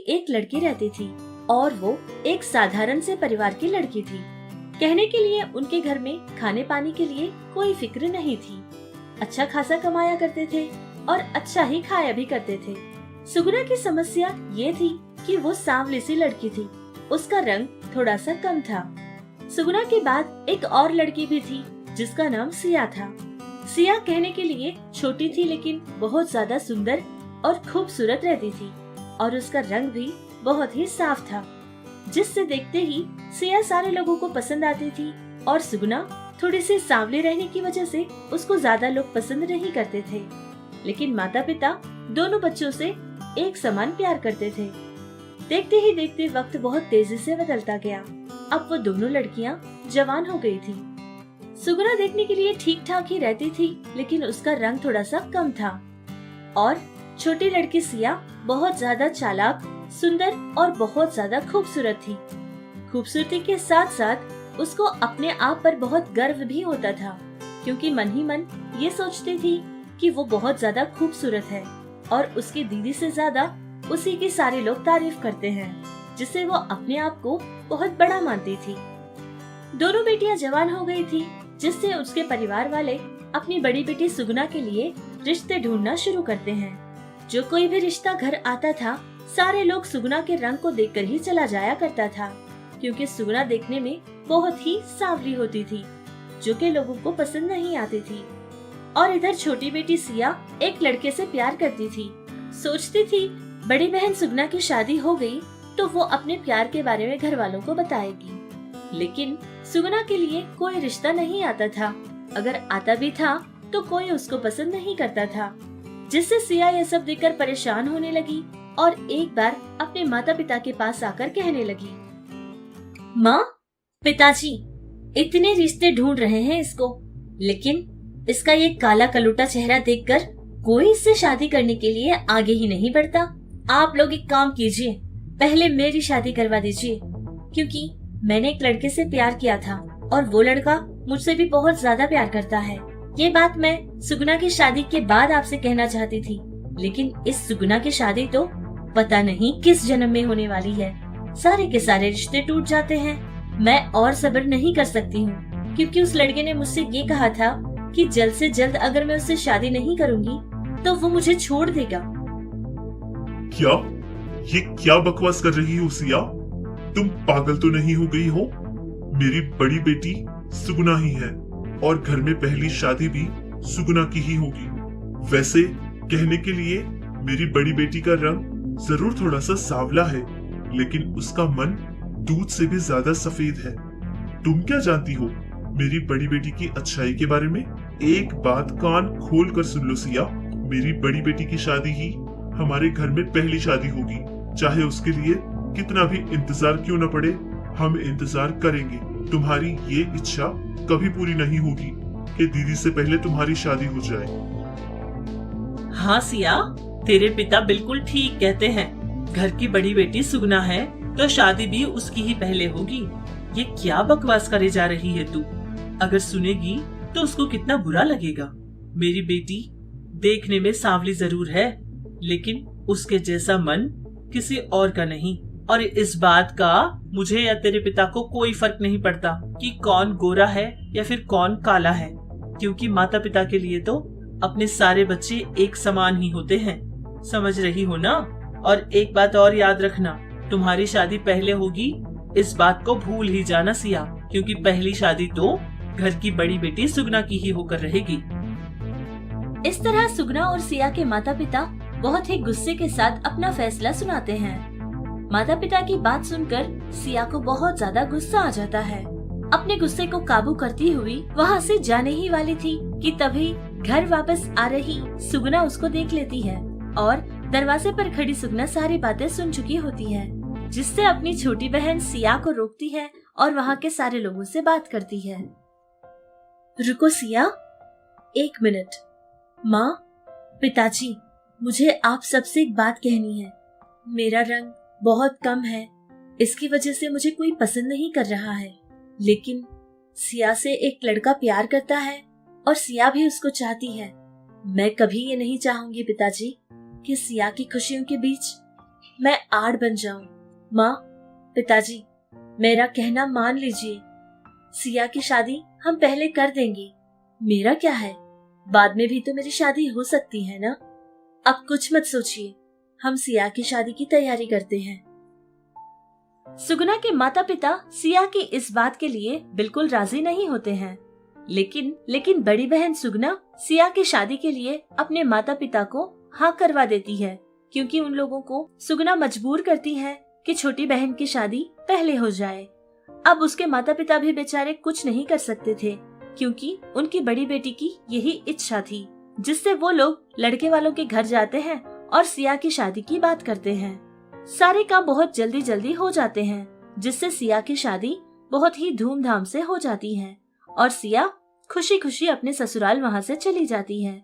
एक लड़की रहती थी और वो एक साधारण से परिवार की लड़की थी। कहने के लिए उनके घर में खाने पानी के लिए कोई फिक्र नहीं थी। अच्छा खासा कमाया करते थे और अच्छा ही खाया भी करते थे। सुगुना की समस्या ये थी कि वो सांवली सी लड़की थी, उसका रंग थोड़ा सा कम था। सुगुना के बाद एक और लड़की भी थी जिसका नाम सिया था। सिया कहने के लिए छोटी थी लेकिन बहुत ज्यादा सुंदर और खूबसूरत रहती थी और उसका रंग भी बहुत ही साफ था, जिससे देखते ही सिया सारे लोगों को पसंद आती थी। और सुगुना थोड़ी सी सांवली रहने की वजह से उसको ज्यादा लोग पसंद नहीं करते थे, लेकिन माता पिता दोनों बच्चों से एक समान प्यार करते थे। देखते ही देखते वक्त बहुत तेजी से बदलता गया। अब वो दोनों लड़कियां जवान हो गई थी। सुगुना देखने के लिए ठीक ठाक ही रहती थी, लेकिन उसका रंग थोड़ा सा कम था। और छोटी लड़की सिया बहुत ज्यादा चालाक, सुंदर और बहुत ज्यादा खूबसूरत थी। खूबसूरती के साथ साथ उसको अपने आप पर बहुत गर्व भी होता था, क्योंकि मन ही मन ये सोचती थी कि वो बहुत ज्यादा खूबसूरत है और उसकी दीदी से ज्यादा उसी की सारे लोग तारीफ करते हैं, जिससे वो अपने आप को बहुत बड़ा मानती थी। दोनों बेटियां जवान हो गई थी, जिससे उसके परिवार वाले अपनी बड़ी बेटी सुगुना के लिए रिश्ते ढूंढना शुरू करते हैं। जो कोई भी रिश्ता घर आता था, सारे लोग सुगुना के रंग को देखकर ही चला जाया करता था, क्योंकि सुगुना देखने में बहुत ही सांवली होती थी, जो कि लोगों को पसंद नहीं आती थी। और इधर छोटी बेटी सिया एक लड़के से प्यार करती थी। सोचती थी बड़ी बहन सुगुना की शादी हो गई तो वो अपने प्यार के बारे में घर वालों को बताएगी, लेकिन सुगुना के लिए कोई रिश्ता नहीं आता था। अगर आता भी था तो कोई उसको पसंद नहीं करता था, जिससे सिया यह सब देखकर परेशान होने लगी और एक बार अपने माता पिता के पास आकर कहने लगी, माँ, पिताजी इतने रिश्ते ढूंढ रहे हैं इसको, लेकिन इसका ये काला कलूटा चेहरा देखकर कोई इससे शादी करने के लिए आगे ही नहीं बढ़ता। आप लोग एक काम कीजिए, पहले मेरी शादी करवा दीजिए, क्योंकि मैंने एक लड़के से प्यार किया था और वो लड़का मुझसे भी बहुत ज्यादा प्यार करता है। ये बात मैं सुगुना की शादी के बाद आपसे कहना चाहती थी, लेकिन इस सुगुना की शादी तो पता नहीं किस जन्म में होने वाली है। सारे के सारे रिश्ते टूट जाते हैं। मैं और सब्र नहीं कर सकती हूँ, क्योंकि उस लड़के ने मुझसे ये कहा था कि जल्द से जल्द अगर मैं उससे शादी नहीं करूँगी तो वो मुझे छोड़ देगा। क्या? ये क्या बकवास कर रही हो सिया? तुम पागल तो नहीं हो गई हो? मेरी बड़ी बेटी सुगुना ही है और घर में पहली शादी भी सुगुना की ही होगी। वैसे कहने के लिए मेरी बड़ी बेटी का रंग जरूर थोड़ा सा सांवला है, लेकिन उसका मन दूध से भी ज्यादा सफेद है। तुम क्या जानती हो मेरी बड़ी बेटी की अच्छाई के बारे में? एक बात कान खोल कर सुन लो सिया, मेरी बड़ी बेटी की शादी ही हमारे घर में पहली शादी होगी, चाहे उसके लिए कितना भी इंतजार क्यों न पड़े, हम इंतजार करेंगे। तुम्हारी ये इच्छा कभी पूरी नहीं होगी कि दीदी से पहले तुम्हारी शादी हो जाए। हाँ सिया, तेरे पिता बिल्कुल ठीक कहते हैं। घर की बड़ी बेटी सुगुना है तो शादी भी उसकी ही पहले होगी। ये क्या बकवास करे जा रही है तू? अगर सुनेगी तो उसको कितना बुरा लगेगा। मेरी बेटी देखने में सांवली जरूर है, लेकिन उसके जैसा मन किसी और का नहीं। और इस बात का मुझे या तेरे पिता को कोई फर्क नहीं पड़ता कि कौन गोरा है या फिर कौन काला है, क्योंकि माता पिता के लिए तो अपने सारे बच्चे एक समान ही होते हैं। समझ रही हो ना? और एक बात और याद रखना, तुम्हारी शादी पहले होगी, इस बात को भूल ही जाना सिया, क्योंकि पहली शादी तो घर की बड़ी बेटी सुगुना की ही होकर रहेगी। इस तरह सुगुना और सिया के माता पिता बहुत ही गुस्से के साथ अपना फैसला सुनाते हैं। माता पिता की बात सुनकर सिया को बहुत ज्यादा गुस्सा आ जाता है। अपने गुस्से को काबू करती हुई वहाँ से जाने ही वाली थी कि तभी घर वापस आ रही सुगुना उसको देख लेती है और दरवाजे पर खड़ी सुगुना सारी बातें सुन चुकी होती है, जिससे अपनी छोटी बहन सिया को रोकती है और वहाँ के सारे लोगों से बात करती है। रुको सिया, 1 मिनट। माँ, पिताजी, मुझे आप सबसे एक बात कहनी है। मेरा रंग बहुत कम है, इसकी वजह से मुझे कोई पसंद नहीं कर रहा है, लेकिन सिया से एक लड़का प्यार करता है और सिया भी उसको चाहती है। मैं कभी ये नहीं चाहूंगी पिताजी कि सिया की खुशियों के बीच मैं आड़ बन जाऊं। माँ, पिताजी, मेरा कहना मान लीजिए। सिया की शादी हम पहले कर देंगे। मेरा क्या है, बाद में भी तो मेरी शादी हो सकती है ना। अब कुछ मत सोचिए, हम सिया की शादी की तैयारी करते हैं। सुगुना के माता पिता सिया की इस बात के लिए बिल्कुल राजी नहीं होते हैं, लेकिन बड़ी बहन सुगना सिया की शादी के लिए अपने माता पिता को हाँ करवा देती है, क्योंकि उन लोगों को सुगना मजबूर करती है कि छोटी बहन की शादी पहले हो जाए। अब उसके माता पिता भी बेचारे कुछ नहीं कर सकते थे, क्योंकि उनकी बड़ी बेटी की यही इच्छा थी, जिससे वो लोग लड़के वालों के घर जाते हैं और सिया की शादी की बात करते हैं। सारे काम बहुत जल्दी जल्दी हो जाते हैं, जिससे सिया की शादी बहुत ही धूमधाम से हो जाती है और सिया खुशी खुशी अपने ससुराल वहाँ से चली जाती है।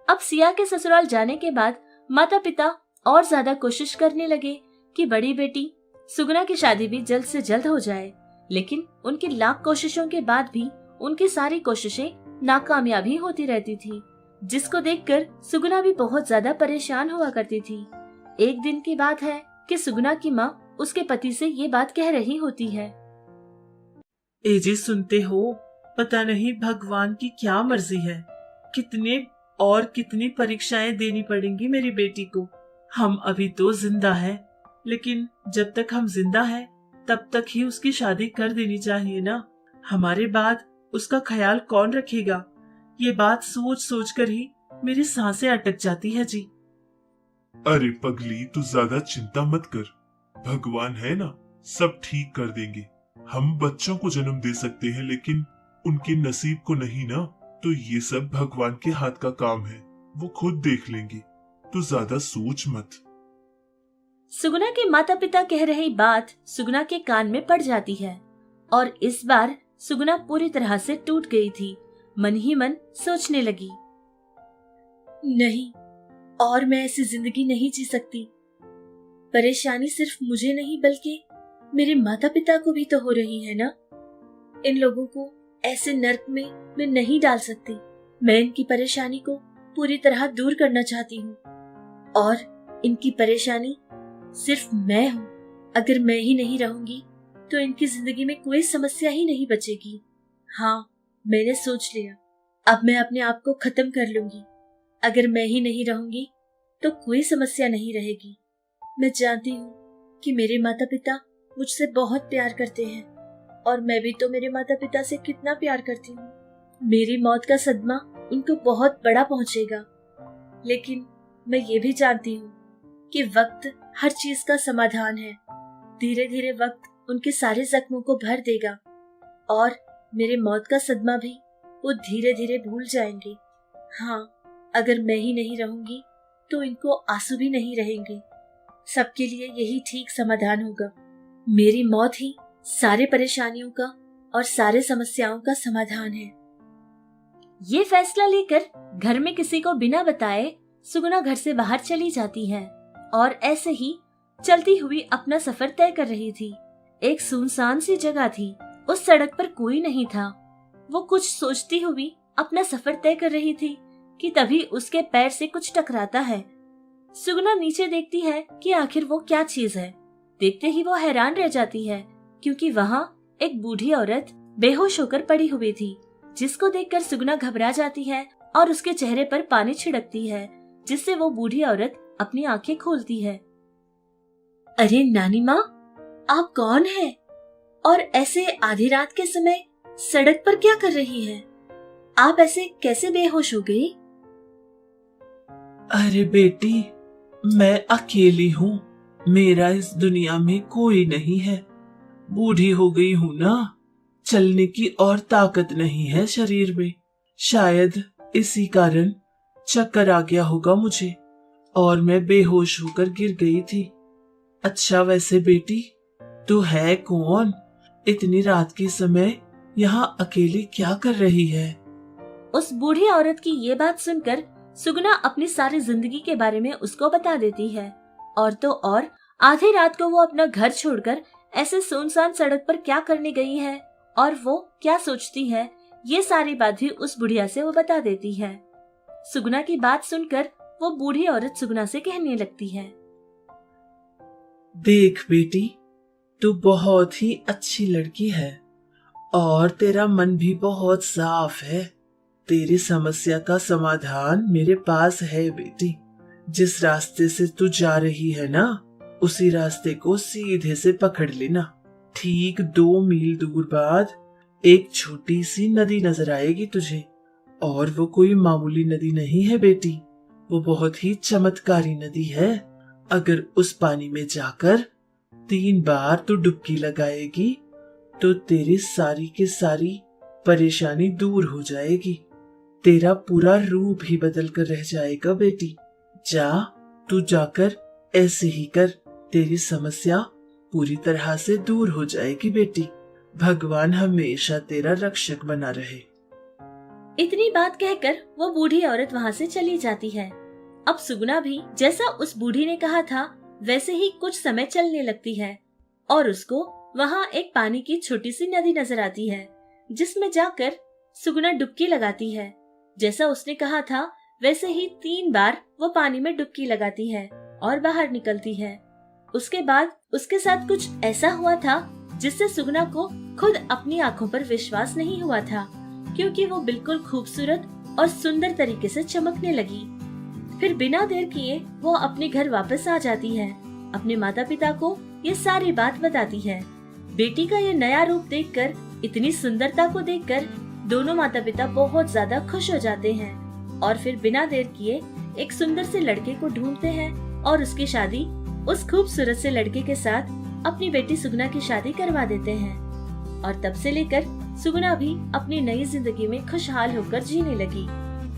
अब सिया के ससुराल जाने के बाद माता पिता और ज्यादा कोशिश करने लगे कि बड़ी बेटी सुगना की शादी भी जल्द से जल्द हो जाए, लेकिन उनकी लाख कोशिशों के बाद भी उनकी सारी कोशिशें नाकामयाब ही होती रहती थी, जिसको देखकर सुगना भी बहुत ज्यादा परेशान हुआ करती थी। एक दिन की बात है कि सुगना की माँ उसके पति से ये बात कह रही होती है। एजी सुनते हो, पता नहीं भगवान की क्या मर्जी है, कितनी परीक्षाएं देनी पड़ेंगी मेरी बेटी को। हम अभी तो जिंदा हैं, लेकिन जब तक हम जिंदा हैं तब तक ही उसकी शादी कर देनी चाहिए ना। हमारे बाद उसका ख्याल कौन रखेगा? ये बात सोच सोच कर ही मेरी सांसें अटक जाती है जी। अरे पगली, तू ज्यादा चिंता मत कर, भगवान है ना, सब ठीक कर देंगे। हम बच्चों को जन्म दे सकते हैं, लेकिन उनके नसीब को नहीं ना। तो ये सब भगवान के हाथ का काम है, वो खुद देख लेंगे। तू ज्यादा सोच मत। सुगना के माता पिता कह रही बात सुगना के कान में पड़ जाती है और इस बार सुगना पूरी तरह से टूट गई थी। मन ही मन सोचने लगी, नहीं, और मैं ऐसी जिंदगी नहीं जी सकती। परेशानी सिर्फ मुझे नहीं बल्कि मेरे माता पिता को भी तो हो रही है ना। इन लोगों को ऐसे नर्क में मैं नहीं डाल सकती। मैं इनकी परेशानी को पूरी तरह दूर करना चाहती हूँ और इनकी परेशानी सिर्फ मैं हूँ। अगर मैं ही नहीं रहूंगी तो इनकी जिंदगी में कोई समस्या ही नहीं बचेगी। हाँ, मैंने सोच लिया, अब मैं अपने आप को खत्म कर लूंगी। अगर मैं ही नहीं रहूंगी तो कोई समस्या नहीं रहेगी। मैं जानती हूँ कि मेरे माता पिता मुझसे बहुत प्यार करते हैं और मैं भी तो मेरे माता पिता से कितना प्यार करती हूँ। मेरी मौत का सदमा उनको बहुत बड़ा पहुंचेगा, लेकिन मैं ये भी जानती हूँ कि वक्त हर चीज का समाधान है। धीरे धीरे वक्त उनके सारे जख्मों को भर देगा और मेरे मौत का सदमा भी वो धीरे धीरे भूल जाएंगे। हाँ, अगर मैं ही नहीं रहूंगी तो इनको आंसू भी नहीं रहेंगे। सबके लिए यही ठीक समाधान होगा। मेरी मौत ही सारे परेशानियों का और सारे समस्याओं का समाधान है। ये फैसला लेकर घर में किसी को बिना बताए सुगना घर से बाहर चली जाती है और ऐसे ही चलती हुई अपना सफर तय कर रही थी। एक सुनसान सी जगह थी, उस सड़क पर कोई नहीं था। वो कुछ सोचती हुई अपना सफर तय कर रही थी कि तभी उसके पैर से कुछ टकराता है। सुगना नीचे देखती है कि आखिर वो क्या चीज है। देखते ही वो हैरान रह जाती है, क्योंकि वहाँ एक बूढ़ी औरत बेहोश होकर पड़ी हुई थी, जिसको देखकर सुगना घबरा जाती है और उसके चेहरे पर पानी छिड़कती है, जिससे वो बूढ़ी औरत अपनी आंखें खोलती है। अरे नानी माँ, आप कौन हैं? और ऐसे आधी रात के समय सड़क पर क्या कर रही हैं? आप ऐसे कैसे बेहोश हो गई? अरे बेटी, मैं अकेली हूँ, मेरा इस दुनिया में कोई नहीं है। बूढ़ी हो गई हूँ ना, चलने की और ताकत नहीं है शरीर में। शायद इसी कारण चक्कर आ गया होगा मुझे और मैं बेहोश होकर गिर गई थी। अच्छा, वैसे बेटी तू है कौन? इतनी रात के समय यहाँ अकेली क्या कर रही है? उस बूढ़ी औरत की ये बात सुनकर सुगना अपनी सारी जिंदगी के बारे में उसको बता देती है। और तो और आधी रात को वो अपना घर छोड़कर ऐसे सुनसान सड़क पर क्या करने गई है और वो क्या सोचती है, ये सारी बात भी उस बुढ़िया से वो बता देती है। सुगना की बात सुनकर वो बूढ़ी औरत सुगना से कहने लगती है, देख बेटी, तू बहुत ही अच्छी लड़की है और तेरा मन भी बहुत साफ है। तेरी समस्या का समाधान मेरे पास है बेटी। जिस रास्ते से तू जा रही है ना, उसी रास्ते को सीधे से पकड़ लेना। ठीक 2 मील दूर बाद एक छोटी सी नदी नजर आएगी तुझे, और वो कोई मामूली नदी नहीं है बेटी, वो बहुत ही चमत्कारी नदी है। अगर उस पानी में जाकर 3 बार तू डुबकी लगाएगी तो तेरी सारी की सारी परेशानी दूर हो जाएगी। तेरा पूरा रूप ही बदल कर रह जाएगा बेटी। जा, तू जाकर ऐसे ही कर, तेरी समस्या पूरी तरह से दूर हो जाएगी बेटी। भगवान हमेशा तेरा रक्षक बना रहे। इतनी बात कहकर वो बूढ़ी औरत वहाँ से चली जाती है। अब सुगुना भी जैसा उस बूढ़ी ने कहा था वैसे ही कुछ समय चलने लगती है और उसको वहाँ एक पानी की छोटी सी नदी नजर आती है, जिसमें जाकर सुगुना डुबकी लगाती है। जैसा उसने कहा था वैसे ही 3 बार वो पानी में डुबकी लगाती है और बाहर निकलती है। उसके बाद उसके साथ कुछ ऐसा हुआ था जिससे सुगुना को खुद अपनी आंखों पर विश्वास नहीं हुआ था, क्योंकि वो बिल्कुल खूबसूरत और सुंदर तरीके से चमकने लगी। फिर बिना देर किए वो अपने घर वापस आ जाती है। अपने माता पिता को ये सारी बात बताती है। बेटी का ये नया रूप देखकर, इतनी सुंदरता को देखकर दोनों माता पिता बहुत ज्यादा खुश हो जाते हैं और फिर बिना देर किए एक सुंदर से लड़के को ढूंढते हैं और उसकी शादी उस खूबसूरत से लड़के के साथ अपनी बेटी सुगुना की शादी करवा देते हैं। और तब से लेकर सुगुना भी अपनी नई जिंदगी में खुशहाल होकर जीने लगी।